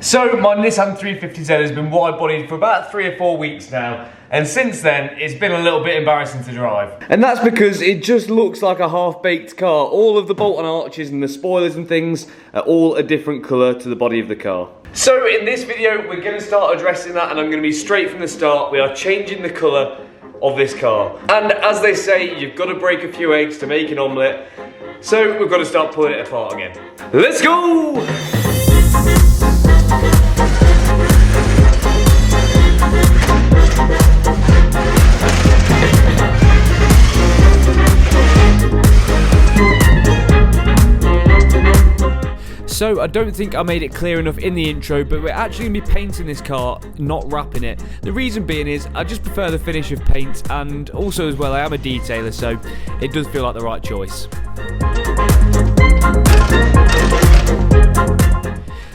So my Nissan 350Z has been wide-bodied for about 3 or 4 weeks now, and since then it's been a little bit embarrassing to drive. And that's because it just looks like a half-baked car. All of the bolt-on arches and the spoilers and things are all a different colour to the body of the car. So in this video we're going to start addressing that, and I'm going to be straight from the start. We are changing the colour of this car. And as they say, you've got to break a few eggs to make an omelette, so we've got to start pulling it apart again. Let's go! So I don't think I made it clear enough in the intro, but we're actually going to be painting this car, not wrapping it. The reason being is I just prefer the finish of paint, and also as well I am a detailer, so it does feel like the right choice.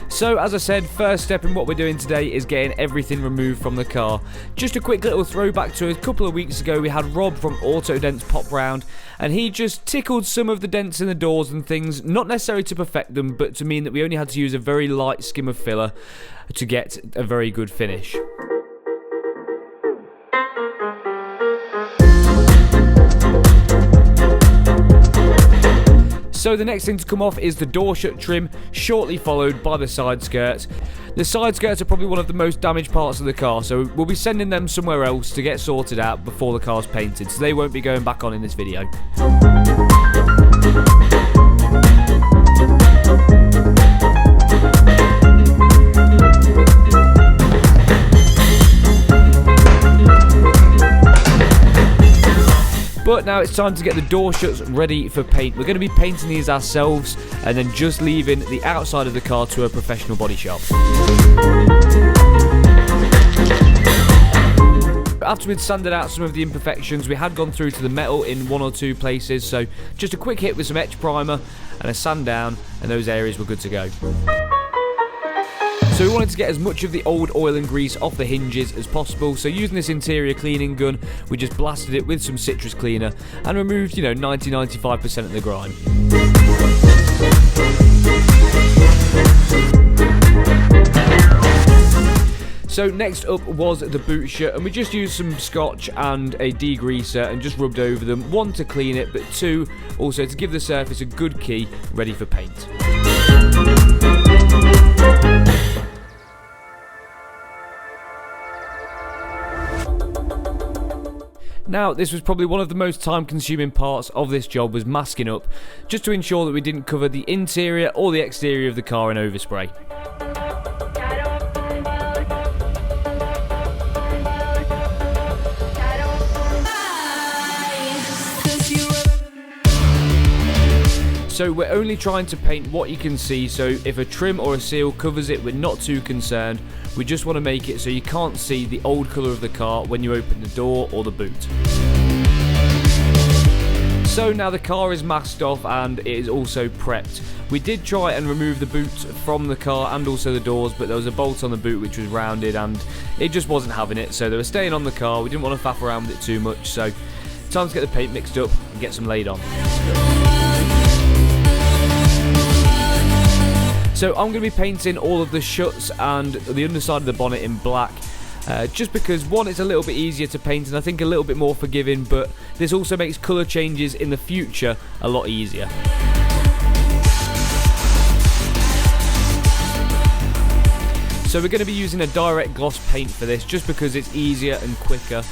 So as I said, first step in what we're doing today is getting everything removed from the car. Just a quick little throwback to a couple of weeks ago, we had Rob from Auto Dents pop round, and he just tickled some of the dents in the doors and things, not necessarily to perfect them, but to mean that we only had to use a very light skim of filler to get a very good finish. So the next thing to come off is the door shut trim, shortly followed by the side skirts. The side skirts are probably one of the most damaged parts of the car, so we'll be sending them somewhere else to get sorted out before the car's painted, so they won't be going back on in this video. But now it's time to get the door shuts ready for paint. We're going to be painting these ourselves and then just leaving the outside of the car to a professional body shop. After we'd sanded out some of the imperfections, we had gone through to the metal in 1 or 2 places, so just a quick hit with some etch primer and a sand down, and those areas were good to go. So we wanted to get as much of the old oil and grease off the hinges as possible, so using this interior cleaning gun, we just blasted it with some citrus cleaner and removed, 90-95% of the grime. So next up was the boot shut, and we just used some scotch and a degreaser and just rubbed over them, 1 to clean it, but 2 also to give the surface a good key ready for paint. Now, this was probably one of the most time-consuming parts of this job, was masking up, just to ensure that we didn't cover the interior or the exterior of the car in overspray. So we're only trying to paint what you can see, so if a trim or a seal covers it, we're not too concerned. We just want to make it so you can't see the old colour of the car when you open the door or the boot. So now the car is masked off and it is also prepped. We did try and remove the boot from the car and also the doors, but there was a bolt on the boot which was rounded and it just wasn't having it, so they were staying on the car. We didn't want to faff around with it too much, so time to get the paint mixed up and get some laid on. So I'm going to be painting all of the shuts and the underside of the bonnet in black, just because, one, it's a little bit easier to paint and I think a little bit more forgiving, but this also makes colour changes in the future a lot easier. So we're going to be using a direct gloss paint for this, just because it's easier and quicker.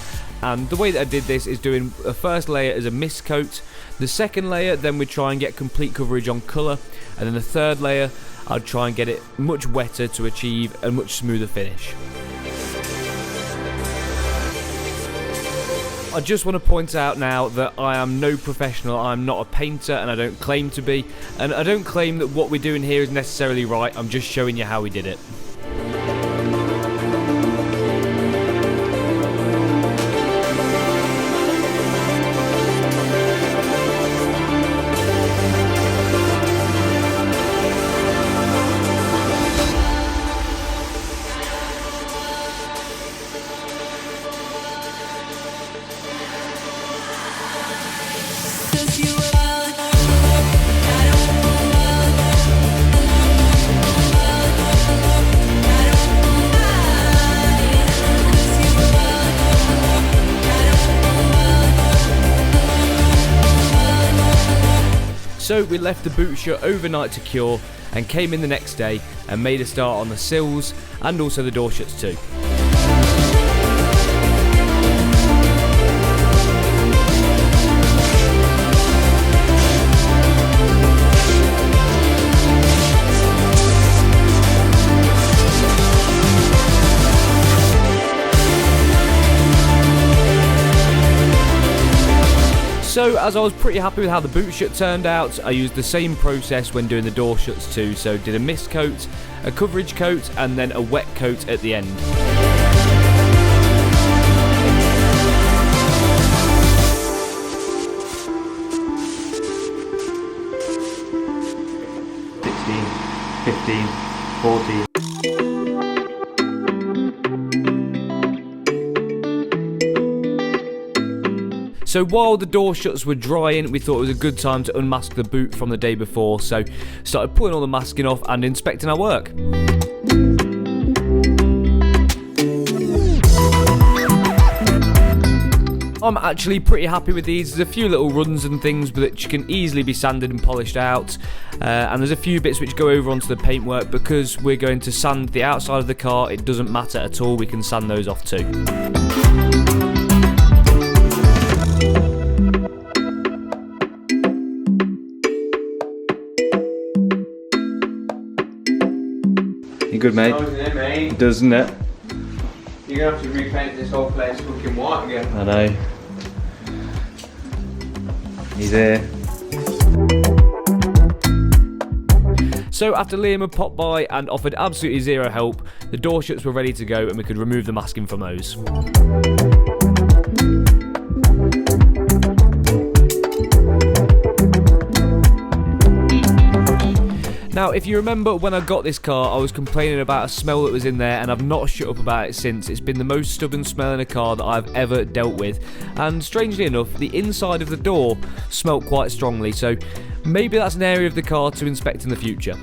And the way that I did this is doing a first layer as a mist coat, the second layer then we'd try and get complete coverage on colour, and then the third layer I'd try and get it much wetter to achieve a much smoother finish. I just want to point out now that I am no professional. I'm not a painter and I don't claim to be, and I don't claim that what we're doing here is necessarily right. I'm just showing you how we did it. So we left the boot shut overnight to cure and came in the next day and made a start on the sills and also the door shuts too. So as I was pretty happy with how the boot shut turned out, I used the same process when doing the door shuts too. So did a mist coat, a coverage coat and then a wet coat at the end. So while the door shuts were drying, we thought it was a good time to unmask the boot from the day before, so started pulling all the masking off and inspecting our work. I'm actually pretty happy with these. There's a few little runs and things which can easily be sanded and polished out, and there's a few bits which go over onto the paintwork. Because we're going to sand the outside of the car, it doesn't matter at all, we can sand those off too. You good, mate? Doesn't it, mate? Doesn't it? You're gonna have to repaint this whole place fucking white again. I know. He's here. So after Liam had popped by and offered absolutely zero help, the door shuts were ready to go and we could remove the masking from those. Now, if you remember when I got this car, I was complaining about a smell that was in there and I've not shut up about it since. It's been the most stubborn smell in a car that I've ever dealt with. And strangely enough, the inside of the door smelt quite strongly, so maybe that's an area of the car to inspect in the future.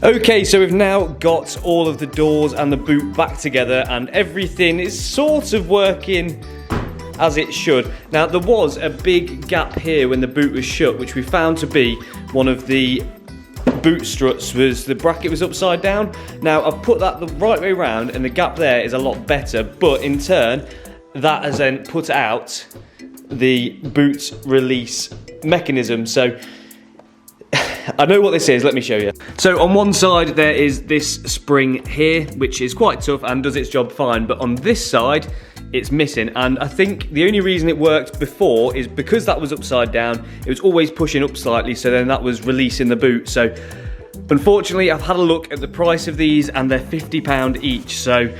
Okay, so we've now got all of the doors and the boot back together and everything is sort of working as it should. Now, there was a big gap here when the boot was shut, which we found to be one of the boot struts, was the bracket was upside down. Now, I've put that the right way around and the gap there is a lot better, but in turn, that has then put out the boot release mechanism. So, I know what this is, let me show you. So on one side there is this spring here, which is quite tough and does its job fine, but on this side, it's missing, and I think the only reason it worked before is because that was upside down, it was always pushing up slightly, so then that was releasing the boot. So unfortunately I've had a look at the price of these and they're £50 each, so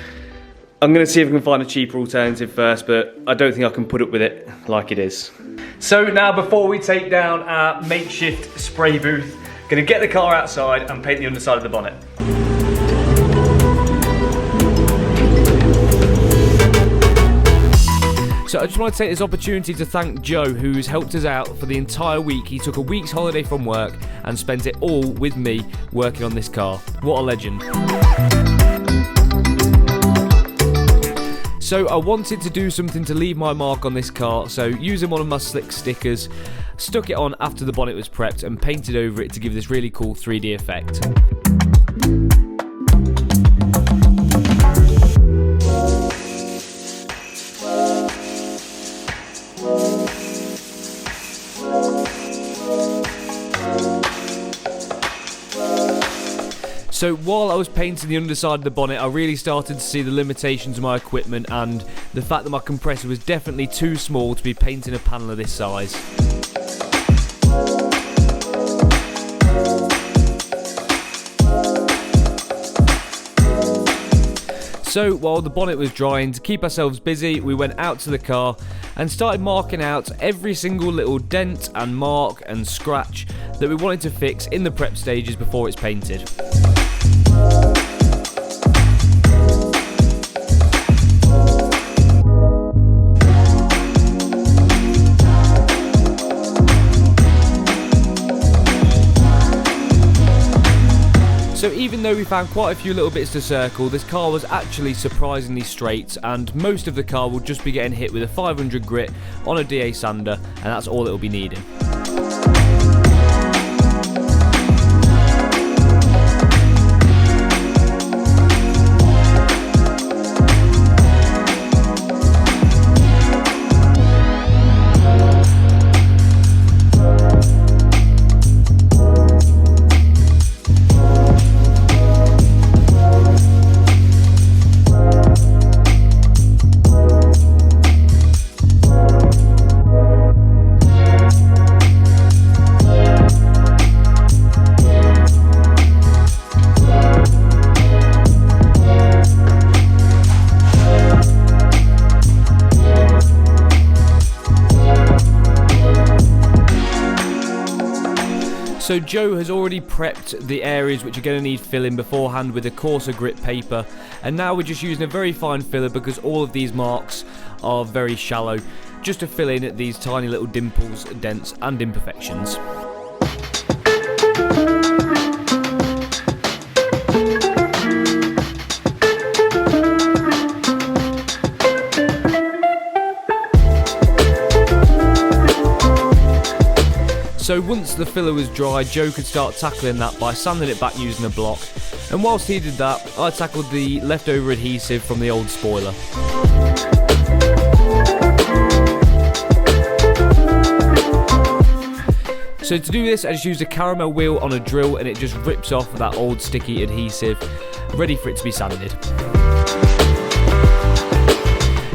I'm going to see if I can find a cheaper alternative first, but I don't think I can put up with it like it is. So now before we take down our makeshift spray booth, going to get the car outside and paint the underside of the bonnet. So I just want to take this opportunity to thank Joe, who's helped us out for the entire week. He took a week's holiday from work and spent it all with me working on this car. What a legend. So I wanted to do something to leave my mark on this car, so using one of my slick stickers, stuck it on after the bonnet was prepped and painted over it to give this really cool 3D effect. So while I was painting the underside of the bonnet, I really started to see the limitations of my equipment and the fact that my compressor was definitely too small to be painting a panel of this size. So while the bonnet was drying, to keep ourselves busy, we went out to the car and started marking out every single little dent and mark and scratch that we wanted to fix in the prep stages before it's painted. So even though we found quite a few little bits to circle, this car was actually surprisingly straight, and most of the car will just be getting hit with a 500 grit on a DA sander, and that's all it will be needing. So Joe has already prepped the areas which are going to need filling beforehand with a coarser grit paper, and now we're just using a very fine filler because all of these marks are very shallow, just to fill in these tiny little dimples, dents and imperfections. So once the filler was dry, Joe could start tackling that by sanding it back using a block, and whilst he did that, I tackled the leftover adhesive from the old spoiler. So to do this, I just used a caramel wheel on a drill and it just rips off that old sticky adhesive, ready for it to be sanded.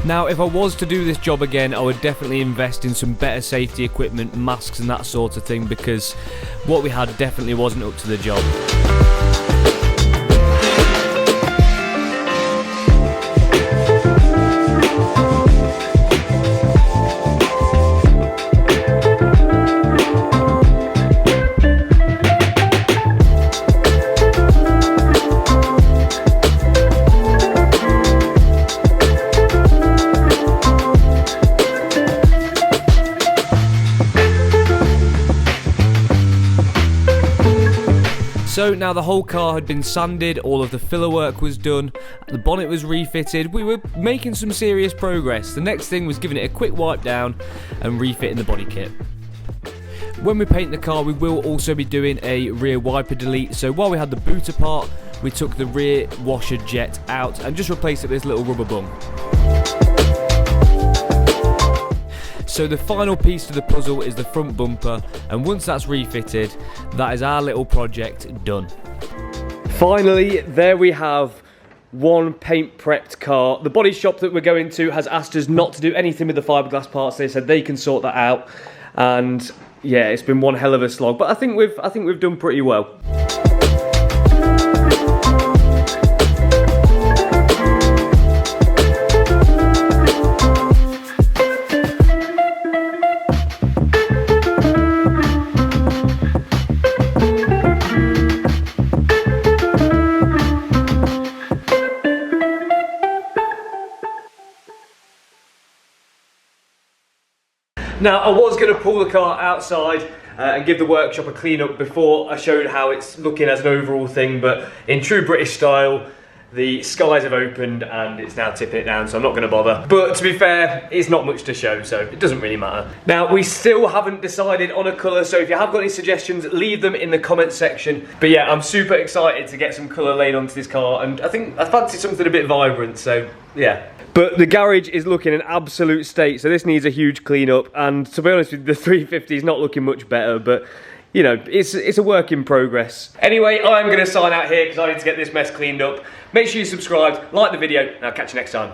Now, if I was to do this job again, I would definitely invest in some better safety equipment, masks and that sort of thing, because what we had definitely wasn't up to the job. So now the whole car had been sanded, all of the filler work was done, the bonnet was refitted, we were making some serious progress. The next thing was giving it a quick wipe down and refitting the body kit. When we paint the car, we will also be doing a rear wiper delete, so while we had the boot apart, we took the rear washer jet out and just replaced it with this little rubber bung. So the final piece to the puzzle is the front bumper, and once that's refitted, that is our little project done. Finally, there we have one paint prepped car. The body shop that we're going to has asked us not to do anything with the fiberglass parts. They said they can sort that out, and yeah, it's been one hell of a slog, but I think we've done pretty well. Now, I was going to pull the car outside and give the workshop a clean up before I showed how it's looking as an overall thing, but in true British style, the skies have opened and it's now tipping it down, so I'm not going to bother. But to be fair, it's not much to show, so it doesn't really matter. Now, we still haven't decided on a colour, so if you have got any suggestions, leave them in the comments section. But yeah, I'm super excited to get some colour laid onto this car, and I think I fancy something a bit vibrant, so yeah. But the garage is looking in absolute state, so this needs a huge clean up, and to be honest with you, the 350 is not looking much better, but you know, it's a work in progress. Anyway, I'm going to sign out here because I need to get this mess cleaned up. Make sure you subscribe, like the video, and I'll catch you next time.